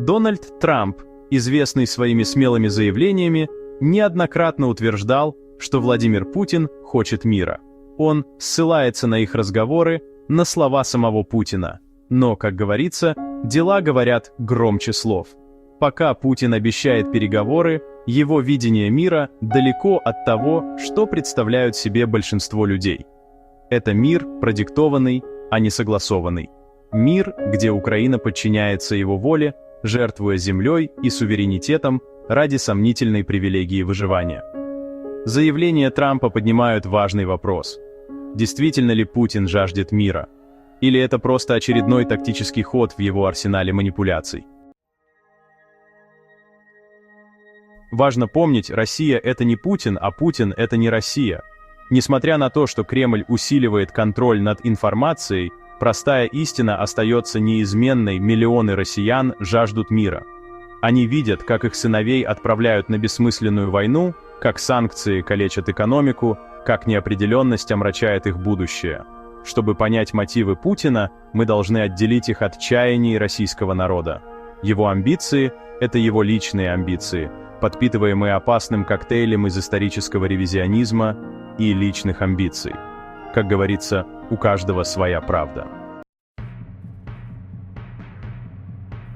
Дональд Трамп, известный своими смелыми заявлениями, неоднократно утверждал, что Владимир Путин хочет мира. Он ссылается на их разговоры, на слова самого Путина. Но, как говорится, дела говорят громче слов. Пока Путин обещает переговоры, его видение мира далеко от того, что представляют себе большинство людей. Это мир продиктованный, а не согласованный. Мир, где Украина подчиняется его воле, жертвуя землей и суверенитетом ради сомнительной привилегии выживания. Заявления Трампа поднимают важный вопрос. Действительно ли Путин жаждет мира? Или это просто очередной тактический ход в его арсенале манипуляций? Важно помнить, Россия — это не Путин, а Путин — это не Россия. Несмотря на то, что Кремль усиливает контроль над информацией, простая истина остается неизменной: миллионы россиян жаждут мира. Они видят, как их сыновей отправляют на бессмысленную войну, как санкции калечат экономику, как неопределенность омрачает их будущее. Чтобы понять мотивы Путина, мы должны отделить их от чаяний российского народа. Его амбиции — это его личные амбиции, подпитываемые опасным коктейлем из исторического ревизионизма и личных амбиций. Как говорится, у каждого своя правда.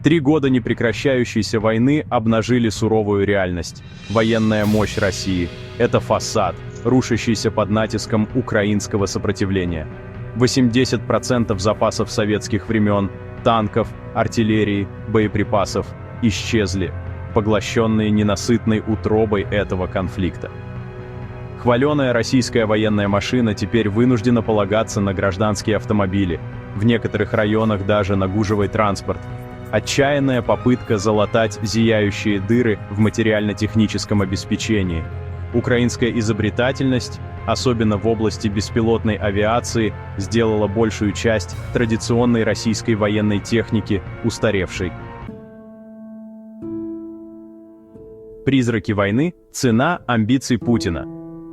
3 года непрекращающейся войны обнажили суровую реальность. Военная мощь России — это фасад, рушащийся под натиском украинского сопротивления. 80% запасов советских времен, танков, артиллерии, боеприпасов исчезли, поглощенные ненасытной утробой этого конфликта. Хваленая российская военная машина теперь вынуждена полагаться на гражданские автомобили, в некоторых районах даже на гужевый транспорт. Отчаянная попытка залатать зияющие дыры в материально-техническом обеспечении. Украинская изобретательность, особенно в области беспилотной авиации, сделала большую часть традиционной российской военной техники устаревшей. Призраки войны – цена амбиций Путина.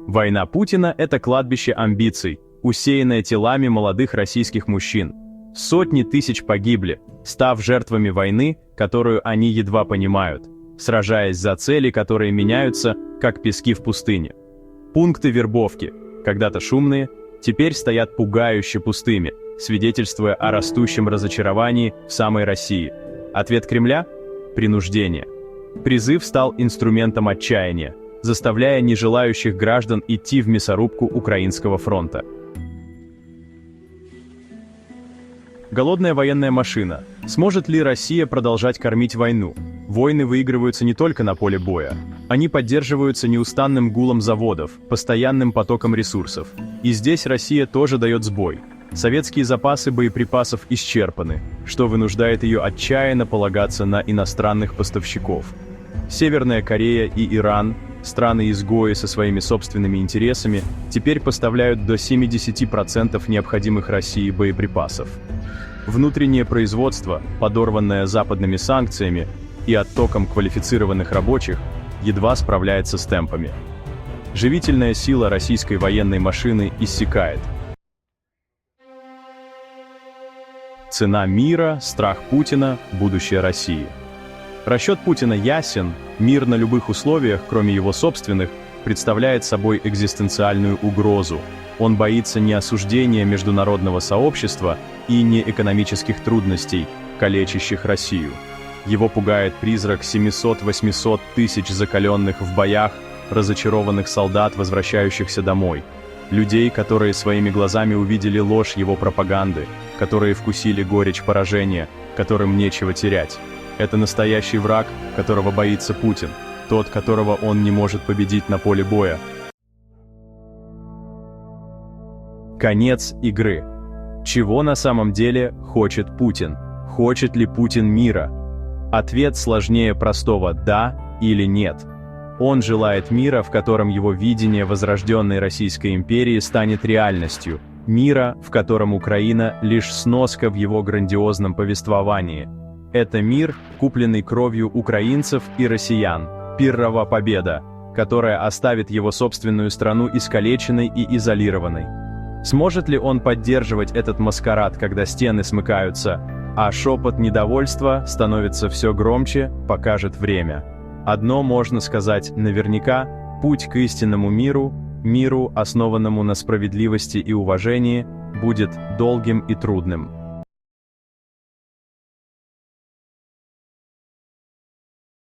Война Путина – это кладбище амбиций, усеянное телами молодых российских мужчин. Сотни тысяч погибли, став жертвами войны, которую они едва понимают, сражаясь за цели, которые меняются, как пески в пустыне. Пункты вербовки, когда-то шумные, теперь стоят пугающе пустыми, свидетельствуя о растущем разочаровании в самой России. Ответ Кремля – принуждение. Призыв стал инструментом отчаяния, заставляя нежелающих граждан идти в мясорубку Украинского фронта. Голодная военная машина. Сможет ли Россия продолжать кормить войну? Войны выигрываются не только на поле боя. Они поддерживаются неустанным гулом заводов, постоянным потоком ресурсов. И здесь Россия тоже дает сбой. Советские запасы боеприпасов исчерпаны, что вынуждает ее отчаянно полагаться на иностранных поставщиков. Северная Корея и Иран, страны-изгои со своими собственными интересами, теперь поставляют до 70% необходимых России боеприпасов. Внутреннее производство, подорванное западными санкциями и оттоком квалифицированных рабочих, едва справляется с темпами. Живительная сила российской военной машины иссякает. Цена мира, страх Путина, будущее России. Расчет Путина ясен: мир на любых условиях, кроме его собственных, представляет собой экзистенциальную угрозу. Он боится не осуждения международного сообщества и не экономических трудностей, калечащих Россию. Его пугает призрак 700-800 тысяч закаленных в боях, разочарованных солдат, возвращающихся домой. Людей, которые своими глазами увидели ложь его пропаганды, которые вкусили горечь поражения, которым нечего терять. Это настоящий враг, которого боится Путин, тот, которого он не может победить на поле боя. Конец игры. Чего на самом деле хочет Путин? Хочет ли Путин мира? Ответ сложнее простого «да» или «нет». Он желает мира, в котором его видение возрожденной Российской империи станет реальностью, мира, в котором Украина — лишь сноска в его грандиозном повествовании. Это мир, купленный кровью украинцев и россиян, пиррова победа, которая оставит его собственную страну искалеченной и изолированной. Сможет ли он поддерживать этот маскарад, когда стены смыкаются, А шепот недовольства становится все громче, покажет время. Одно можно сказать наверняка: путь к истинному миру, миру, основанному на справедливости и уважении, будет долгим и трудным.